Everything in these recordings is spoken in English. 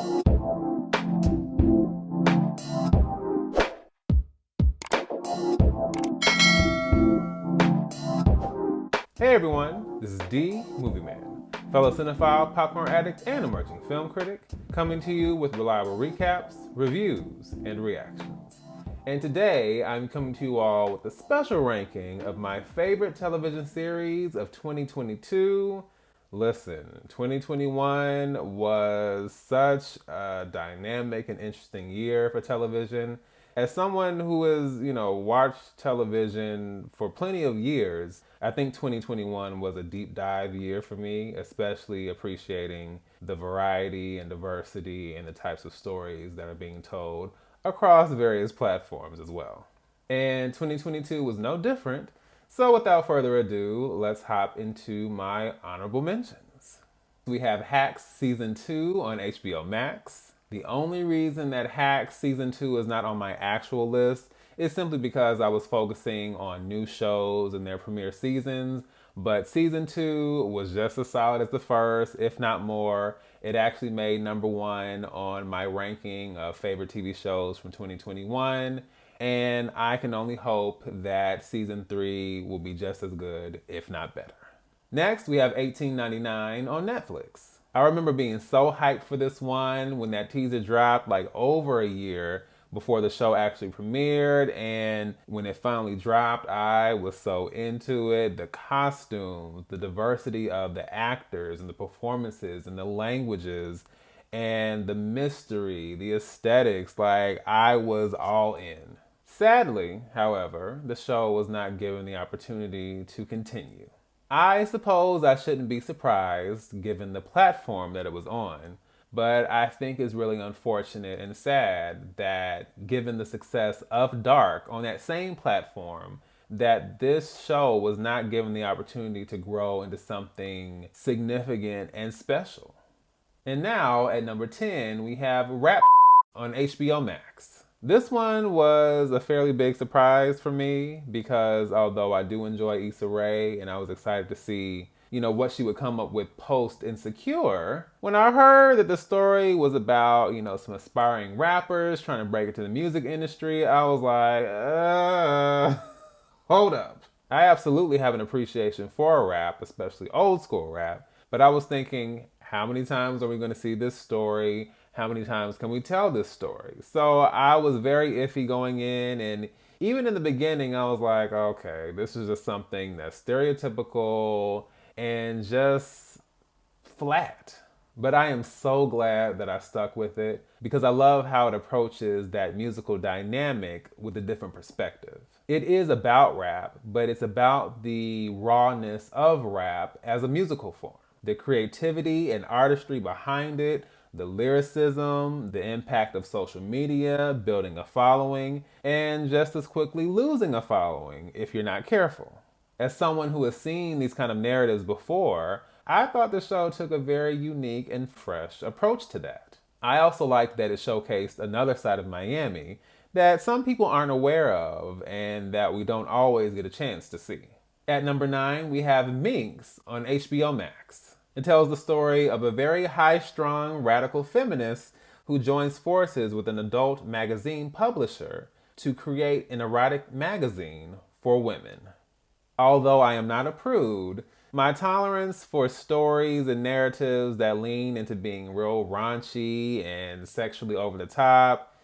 Hey everyone, this is D Movie Man, fellow cinephile, popcorn addict, and emerging film critic, coming to you with reliable recaps, reviews, and reactions. And today I'm coming to you all with a special ranking of my favorite television series of 2022. Listen, 2021 was such a dynamic and interesting year for television. As someone who has, watched television for plenty of years, I think 2021 was a deep dive year for me, especially appreciating the variety and diversity and the types of stories that are being told across various platforms as well. And 2022 was no different. So without further ado, let's hop into my honorable mentions. We have Hacks Season 2 on HBO Max. The only reason that Hacks Season 2 is not on my actual list is simply because I was focusing on new shows and their premiere seasons, but Season 2 was just as solid as the first, if not more. It actually made number one on my ranking of favorite TV shows from 2021, and I can only hope that Season 3 will be just as good, if not better. Next, we have 1899 on Netflix. I remember being so hyped for this one when that teaser dropped like over a year before the show actually premiered, and when it finally dropped, I was so into it. The costumes, the diversity of the actors and the performances and the languages and the mystery, the aesthetics, like I was all in. Sadly, however, the show was not given the opportunity to continue. I suppose I shouldn't be surprised given the platform that it was on, but I think it's really unfortunate and sad that given the success of Dark on that same platform, that this show was not given the opportunity to grow into something significant and special. And now at number 10, we have Rap on HBO Max. This one was a fairly big surprise for me because although I do enjoy Issa Rae and I was excited to see, what she would come up with post Insecure, when I heard that the story was about, some aspiring rappers trying to break into the music industry, I was like, hold up. I absolutely have an appreciation for rap, especially old school rap, but I was thinking, how many times are we going to see this story? How many times can we tell this story? So I was very iffy going in, and even in the beginning, I was like, okay, this is just something that's stereotypical and just flat. But I am so glad that I stuck with it because I love how it approaches that musical dynamic with a different perspective. It is about rap, but it's about the rawness of rap as a musical form. The creativity and artistry behind it, the lyricism, the impact of social media, building a following, and just as quickly losing a following if you're not careful. As someone who has seen these kind of narratives before, I thought the show took a very unique and fresh approach to that. I also liked that it showcased another side of Miami that some people aren't aware of and that we don't always get a chance to see. At number 9, we have Minx on HBO Max. It tells the story of a very high-strung radical feminist who joins forces with an adult magazine publisher to create an erotic magazine for women. Although I am not a prude, my tolerance for stories and narratives that lean into being real raunchy and sexually over the top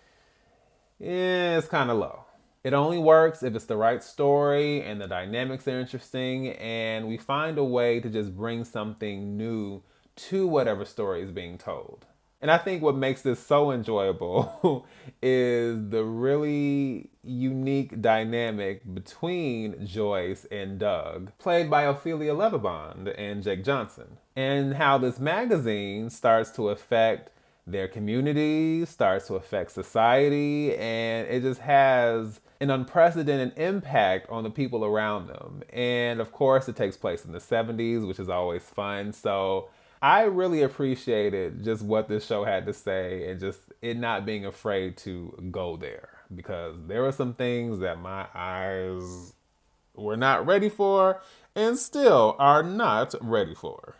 is kind of low. It only works if it's the right story and the dynamics are interesting and we find a way to just bring something new to whatever story is being told. And I think what makes this so enjoyable is the really unique dynamic between Joyce and Doug, played by Ophelia Lovibond and Jake Johnson, and how this magazine starts to affect their community, starts to affect society, and it just has an unprecedented impact on the people around them. And of course, it takes place in the 70s, which is always fun. So I really appreciated just what this show had to say and just it not being afraid to go there because there were some things that my eyes were not ready for and still are not ready for.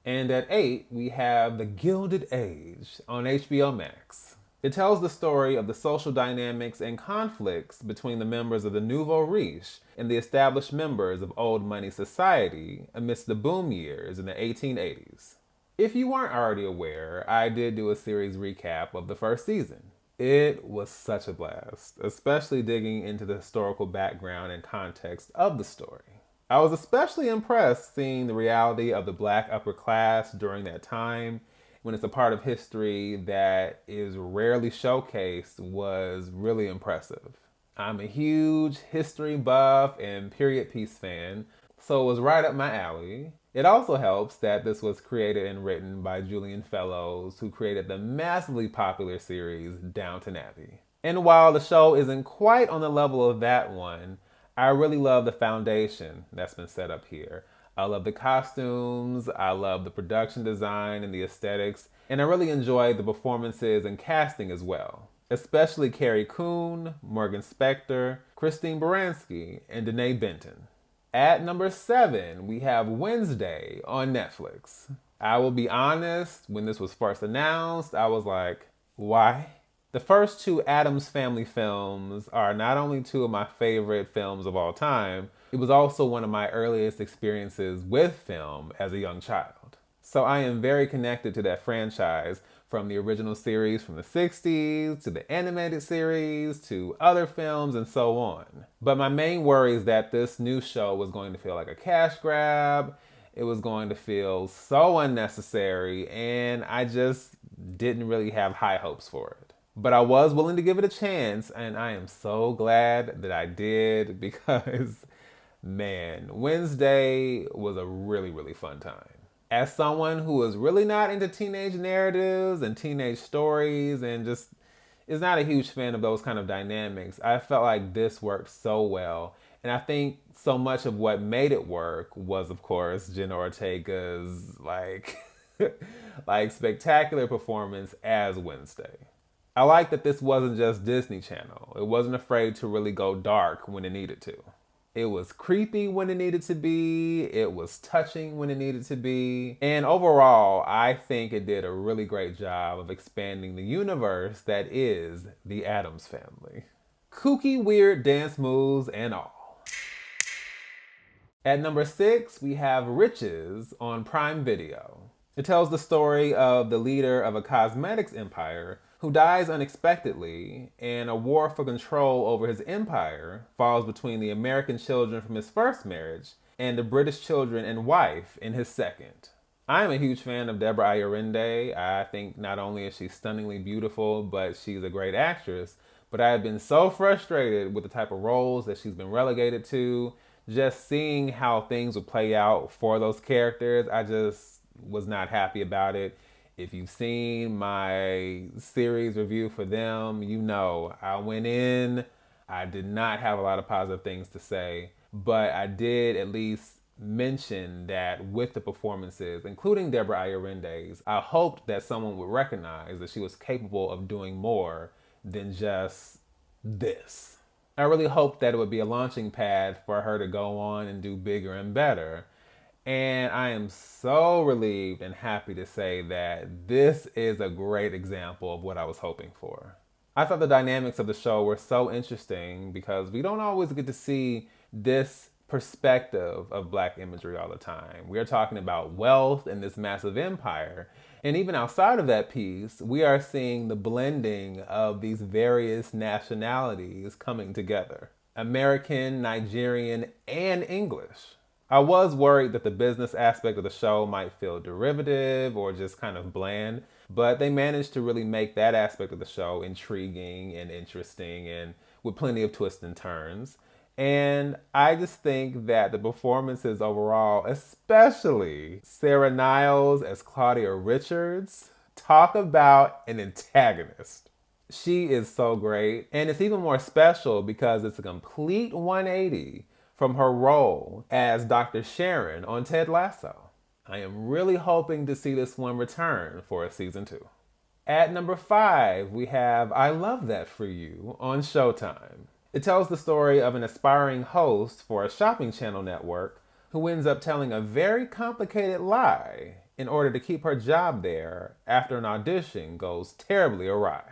And at 8, we have The Gilded Age on HBO Max. It tells the story of the social dynamics and conflicts between the members of the nouveau riche and the established members of old money society amidst the boom years in the 1880s. If you weren't already aware, I did do a series recap of the first season. It was such a blast, especially digging into the historical background and context of the story. I was especially impressed seeing the reality of the black upper class during that time when it's a part of history that is rarely showcased was really impressive. I'm a huge history buff and period piece fan, so it was right up my alley. It also helps that this was created and written by Julian Fellows, who created the massively popular series Downton Abbey. And while the show isn't quite on the level of that one, I really love the foundation that's been set up here. I love the costumes, I love the production design and the aesthetics, and I really enjoyed the performances and casting as well. Especially Carrie Coon, Morgan Spector, Christine Baranski, and Danae Benton. At number 7, we have Wednesday on Netflix. I will be honest, when this was first announced, I was like, why? The first two Addams Family films are not only two of my favorite films of all time, it was also one of my earliest experiences with film as a young child. So I am very connected to that franchise, from the original series from the 60s to the animated series to other films and so on. But my main worry is that this new show was going to feel like a cash grab. It was going to feel so unnecessary, and I just didn't really have high hopes for it. But I was willing to give it a chance, and I am so glad that I did because, man, Wednesday was a really, really fun time. As someone who is really not into teenage narratives and teenage stories and just is not a huge fan of those kind of dynamics, I felt like this worked so well. And I think so much of what made it work was, of course, Jenna Ortega's like spectacular performance as Wednesday. I like that this wasn't just Disney Channel. It wasn't afraid to really go dark when it needed to. It was creepy when it needed to be. It was touching when it needed to be. And overall, I think it did a really great job of expanding the universe that is the Addams Family. Kooky, weird dance moves and all. At number 6, we have Riches on Prime Video. It tells the story of the leader of a cosmetics empire who dies unexpectedly, and a war for control over his empire falls between the American children from his first marriage and the British children and wife in his second. I am a huge fan of Deborah Ayorinde. I think not only is she stunningly beautiful, but she's a great actress. But I have been so frustrated with the type of roles that she's been relegated to. Just seeing how things would play out for those characters, I just was not happy about it. If you've seen my series review for them, you know I went in, I did not have a lot of positive things to say, but I did at least mention that with the performances, including Deborah Ayorinde's, I hoped that someone would recognize that she was capable of doing more than just this. I really hoped that it would be a launching pad for her to go on and do bigger and better. And I am so relieved and happy to say that this is a great example of what I was hoping for. I thought the dynamics of the show were so interesting because we don't always get to see this perspective of Black imagery all the time. We are talking about wealth and this massive empire. And even outside of that piece, we are seeing the blending of these various nationalities coming together. American, Nigerian, and English. I was worried that the business aspect of the show might feel derivative or just kind of bland, but they managed to really make that aspect of the show intriguing and interesting and with plenty of twists and turns. And I just think that the performances overall, especially Sarah Niles as Claudia Richards, talk about an antagonist. She is so great, and it's even more special because it's a complete 180 from her role as Dr. Sharon on Ted Lasso. I am really hoping to see this one return for a season 2. At number 5, we have I Love That For You on Showtime. It tells the story of an aspiring host for a shopping channel network who ends up telling a very complicated lie in order to keep her job there after an audition goes terribly awry.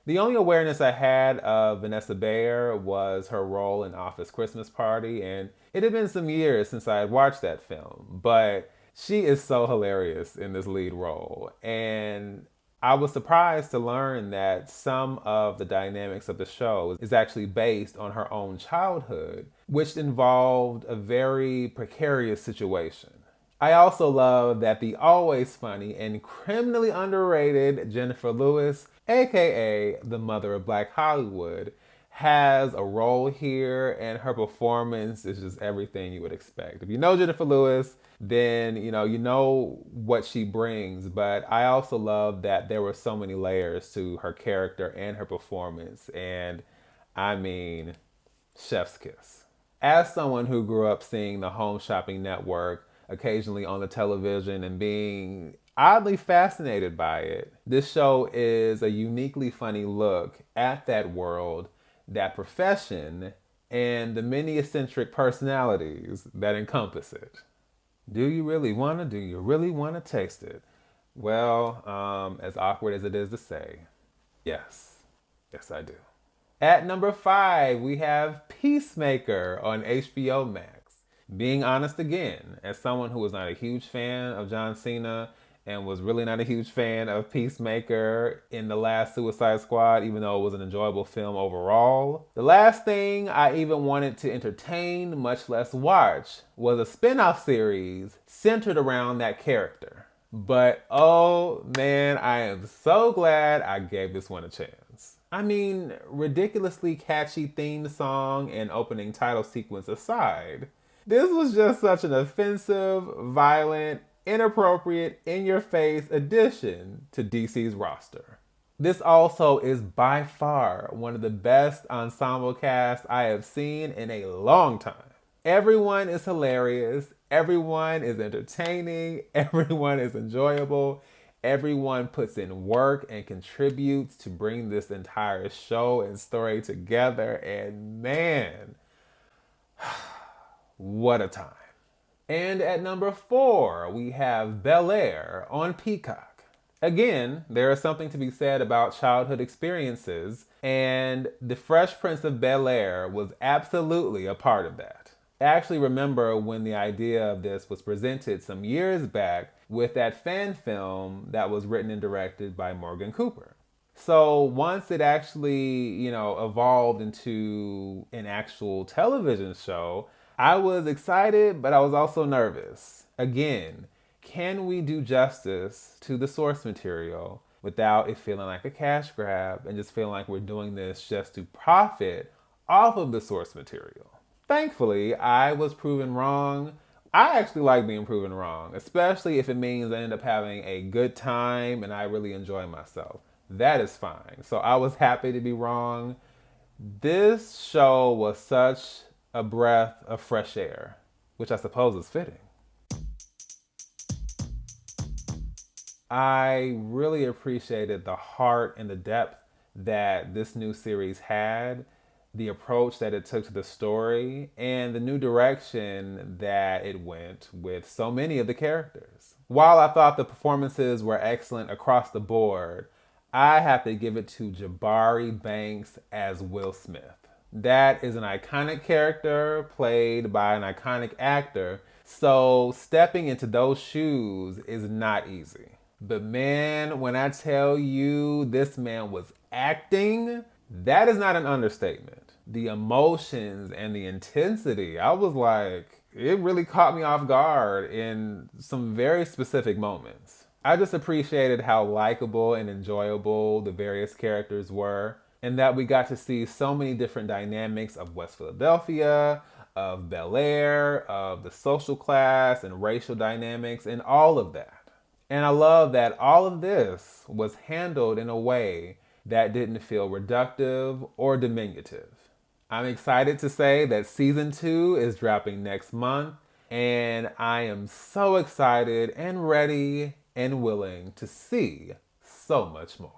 The only awareness I had of Vanessa Bayer was her role in Office Christmas Party, and it had been some years since I had watched that film, but she is so hilarious in this lead role. And I was surprised to learn that some of the dynamics of the show is actually based on her own childhood, which involved a very precarious situation. I also love that the always funny and criminally underrated Jennifer Lewis, aka the mother of Black Hollywood, has a role here, and her performance is just everything you would expect. If you know Jennifer Lewis, then you know what she brings, but I also love that there were so many layers to her character and her performance, and I mean, chef's kiss. As someone who grew up seeing the Home Shopping Network occasionally on the television and being oddly fascinated by it, this show is a uniquely funny look at that world, that profession, and the many eccentric personalities that encompass it. Do you really wanna? Do you really wanna taste it? Well, as awkward as it is to say, yes. Yes, I do. At number 5, we have Peacemaker on HBO Max. Being honest again, as someone who was not a huge fan of John Cena and was really not a huge fan of Peacemaker in the last Suicide Squad, even though it was an enjoyable film overall, the last thing I even wanted to entertain, much less watch, was a spin-off series centered around that character. But oh man, I am so glad I gave this one a chance. I mean, ridiculously catchy theme song and opening title sequence aside, this was just such an offensive, violent, inappropriate, in-your-face addition to DC's roster. This also is by far one of the best ensemble casts I have seen in a long time. Everyone is hilarious, everyone is entertaining, everyone is enjoyable, everyone puts in work and contributes to bring this entire show and story together, and man, what a time. And at number 4, we have Bel-Air on Peacock. Again, there is something to be said about childhood experiences, and The Fresh Prince of Bel-Air was absolutely a part of that. I actually remember when the idea of this was presented some years back with that fan film that was written and directed by Morgan Cooper. So once it actually, evolved into an actual television show, I was excited, but I was also nervous. Again, can we do justice to the source material without it feeling like a cash grab and just feeling like we're doing this just to profit off of the source material? Thankfully, I was proven wrong. I actually like being proven wrong, especially if it means I end up having a good time and I really enjoy myself. That is fine. So I was happy to be wrong. This show was such a breath of fresh air, which I suppose is fitting. I really appreciated the heart and the depth that this new series had, the approach that it took to the story, and the new direction that it went with so many of the characters. While I thought the performances were excellent across the board, I have to give it to Jabari Banks as Will Smith. That is an iconic character played by an iconic actor, so stepping into those shoes is not easy. But man, when I tell you this man was acting, that is not an understatement. The emotions and the intensity, I was like, it really caught me off guard in some very specific moments. I just appreciated how likable and enjoyable the various characters were, and that we got to see so many different dynamics of West Philadelphia, of Bel-Air, of the social class and racial dynamics, and all of that. And I love that all of this was handled in a way that didn't feel reductive or diminutive. I'm excited to say that season 2 is dropping next month, and I am so excited and ready and willing to see so much more.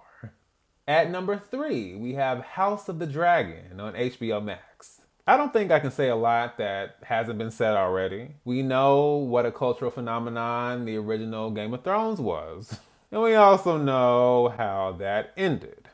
At number 3, we have House of the Dragon on HBO Max. I don't think I can say a lot that hasn't been said already. We know what a cultural phenomenon the original Game of Thrones was, and we also know how that ended.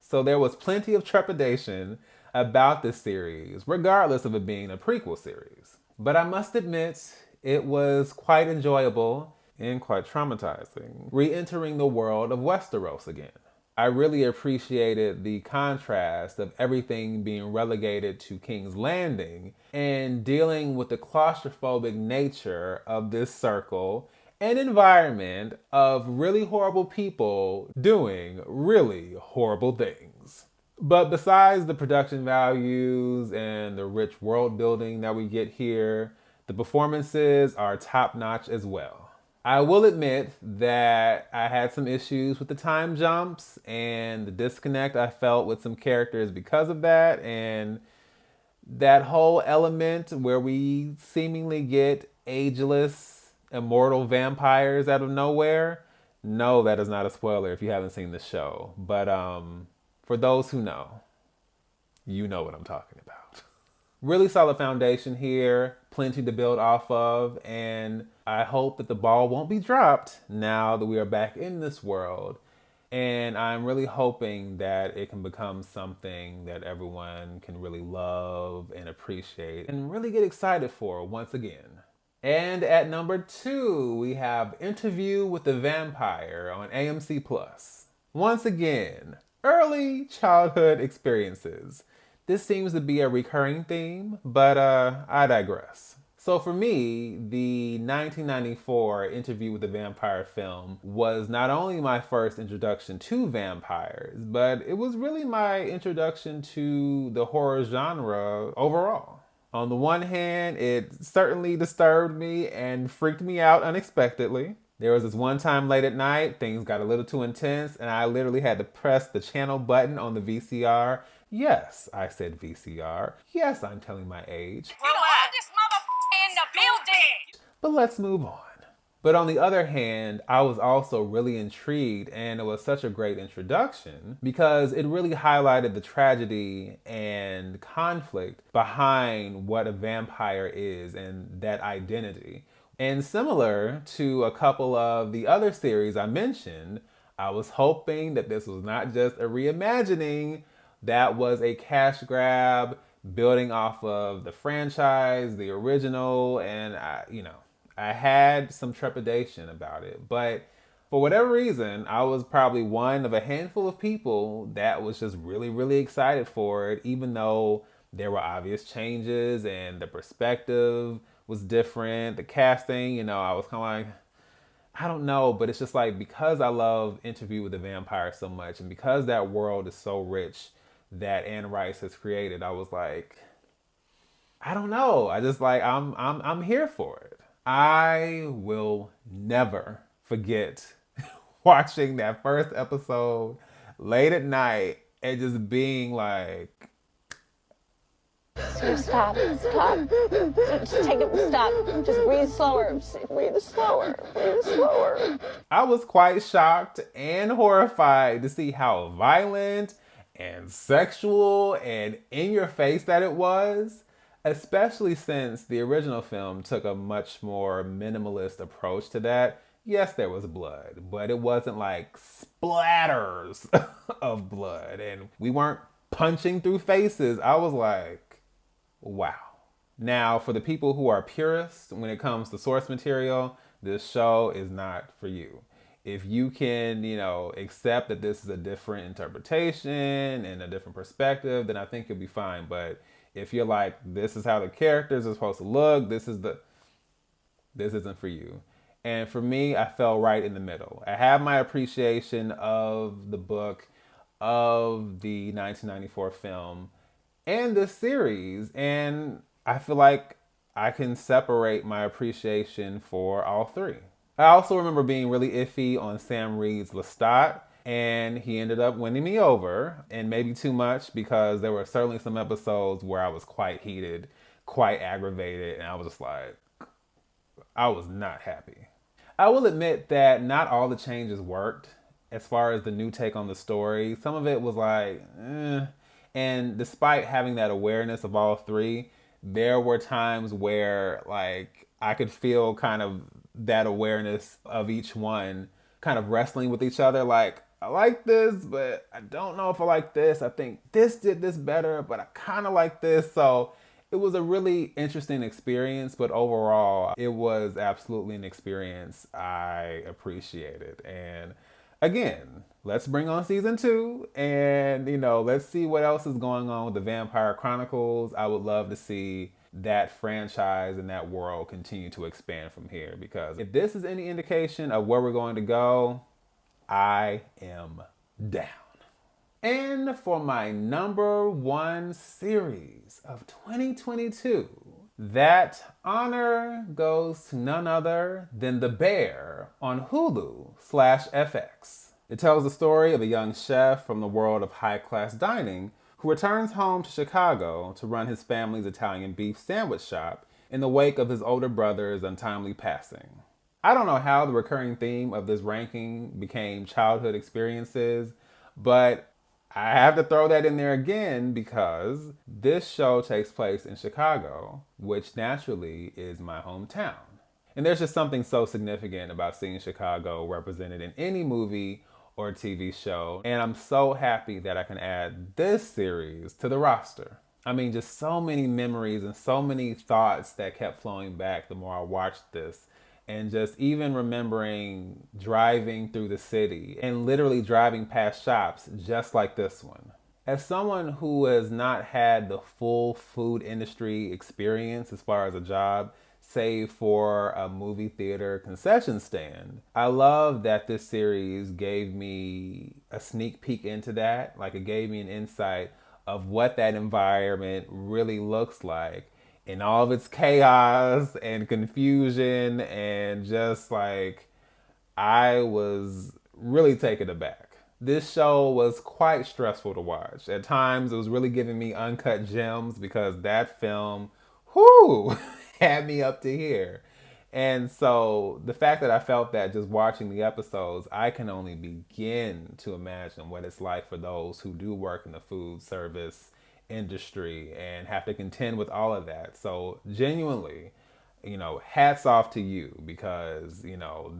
So there was plenty of trepidation about this series, regardless of it being a prequel series. But I must admit, it was quite enjoyable and quite traumatizing, re-entering the world of Westeros again. I really appreciated the contrast of everything being relegated to King's Landing and dealing with the claustrophobic nature of this circle and environment of really horrible people doing really horrible things. But besides the production values and the rich world building that we get here, the performances are top notch as well. I will admit that I had some issues with the time jumps and the disconnect I felt with some characters because of that, and that whole element where we seemingly get ageless, immortal vampires out of nowhere. No, that is not a spoiler if you haven't seen the show. But for those who know, you know what I'm talking about. Really solid foundation here, plenty to build off of, and I hope that the ball won't be dropped now that we are back in this world. And I'm really hoping that it can become something that everyone can really love and appreciate and really get excited for once again. And at number 2, we have Interview with the Vampire on AMC Plus. Once again, early childhood experiences. This seems to be a recurring theme, but I digress. So for me, the 1994 Interview with the Vampire film was not only my first introduction to vampires, but it was really my introduction to the horror genre overall. On the one hand, it certainly disturbed me and freaked me out unexpectedly. There was this one time late at night, things got a little too intense, and I literally had to press the channel button on the VCR. Yes, I said VCR. Yes, I'm telling my age. You the oldest motherfucker in the building. But let's move on. But on the other hand, I was also really intrigued, and it was such a great introduction because it really highlighted the tragedy and conflict behind what a vampire is and that identity. And similar to a couple of the other series I mentioned, I was hoping that this was not just a reimagining, that was a cash grab building off of the franchise, the original, and I had some trepidation about it. But for whatever reason, I was probably one of a handful of people that was just really, really excited for it, even though there were obvious changes and the perspective was different. The casting, I was kind of like, I don't know, but it's just like because I love Interview with the Vampire so much, and because that world is so rich that Anne Rice has created, I was like, I don't know. I just like I'm here for it. I will never forget watching that first episode late at night and just being like, Stop. Just take it, stop. Just breathe slower. Breathe slower. I was quite shocked and horrified to see how violent and sexual and in your face that it was, especially since the original film took a much more minimalist approach to that. Yes, there was blood, but it wasn't like splatters of blood, and we weren't punching through faces. I was like, wow. Now, for the people who are purists when it comes to source material, this show is not for you. If you can, accept that this is a different interpretation and a different perspective, then I think you'll be fine. But if you're like, this is how the characters are supposed to look, this isn't for you. And for me, I fell right in the middle. I have my appreciation of the book, of the 1994 film, and this series, and I feel like I can separate my appreciation for all three. I also remember being really iffy on Sam Reed's Lestat, and he ended up winning me over, and maybe too much because there were certainly some episodes where I was quite heated, quite aggravated, and I was just like, I was not happy. I will admit that not all the changes worked as far as the new take on the story. Some of it was like, And despite having that awareness of all three, there were times where like I could feel kind of that awareness of each one kind of wrestling with each other. Like, I like this, but I don't know if I like this. I think this did this better, but I kind of like this. So it was a really interesting experience, but overall, it was absolutely an experience I appreciated. And again, let's bring on season 2 and, let's see what else is going on with the Vampire Chronicles. I would love to see that franchise and that world continue to expand from here, because if this is any indication of where we're going to go, I am down. And for my number 1 series of 2022, that honor goes to none other than The Bear on Hulu/FX. It tells the story of a young chef from the world of high-class dining who returns home to Chicago to run his family's Italian beef sandwich shop in the wake of his older brother's untimely passing. I don't know how the recurring theme of this ranking became childhood experiences, but I have to throw that in there again because this show takes place in Chicago, which naturally is my hometown. And there's just something so significant about seeing Chicago represented in any movie or TV show. And I'm so happy that I can add this series to the roster. I mean, just so many memories and so many thoughts that kept flowing back the more I watched this. And just even remembering driving through the city and literally driving past shops just like this one. As someone who has not had the full food industry experience as far as a job, save for a movie theater concession stand, I love that this series gave me a sneak peek into that. Like, it gave me an insight of what that environment really looks like in all of its chaos and confusion, and just like, I was really taken aback. This show was quite stressful to watch. At times, it was really giving me uncut gems because that film, had me up to here. And so the fact that I felt that just watching the episodes, I can only begin to imagine what it's like for those who do work in the food service industry and have to contend with all of that. So genuinely, hats off to you, because,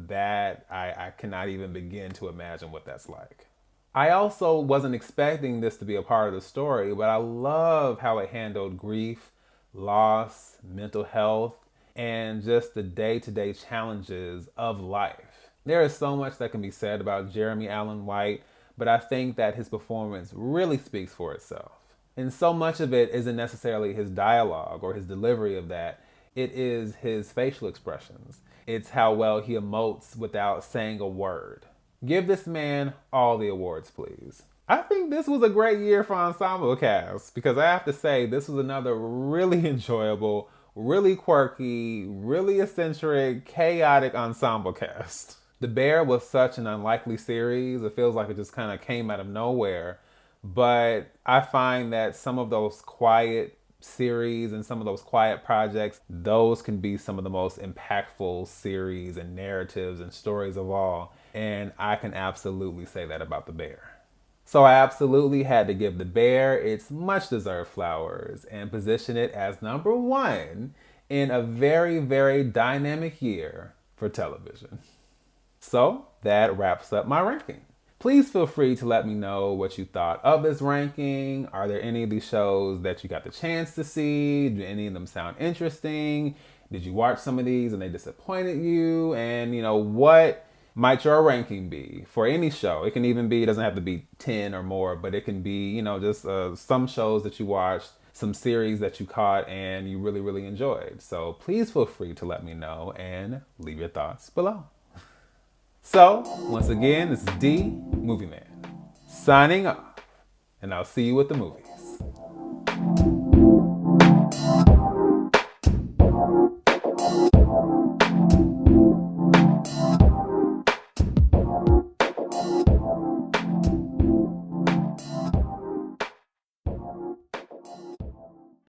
that I cannot even begin to imagine what that's like. I also wasn't expecting this to be a part of the story, but I love how it handled grief, loss, mental health, and just the day-to-day challenges of life. There is so much that can be said about Jeremy Allen White, but I think that his performance really speaks for itself. And so much of it isn't necessarily his dialogue or his delivery of that. It is his facial expressions. It's how well he emotes without saying a word. Give this man all the awards, please. I think this was a great year for ensemble cast, because I have to say this was another really enjoyable, really quirky, really eccentric, chaotic ensemble cast. The Bear was such an unlikely series. It feels like it just kind of came out of nowhere. But I find that some of those quiet series and some of those quiet projects, those can be some of the most impactful series and narratives and stories of all. And I can absolutely say that about The Bear. So I absolutely had to give The Bear its much deserved flowers and position it as number 1 in a very, very dynamic year for television. So that wraps up my ranking. Please feel free to let me know what you thought of this ranking. Are there any of these shows that you got the chance to see? Do any of them sound interesting? Did you watch some of these and they disappointed you? And, what might your ranking be for any show? It can even be, it doesn't have to be 10 or more, but it can be, just some shows that you watched, some series that you caught and you really, really enjoyed. So please feel free to let me know and leave your thoughts below. So, once again, this is D, Movie Man, signing off, and I'll see you at the movies.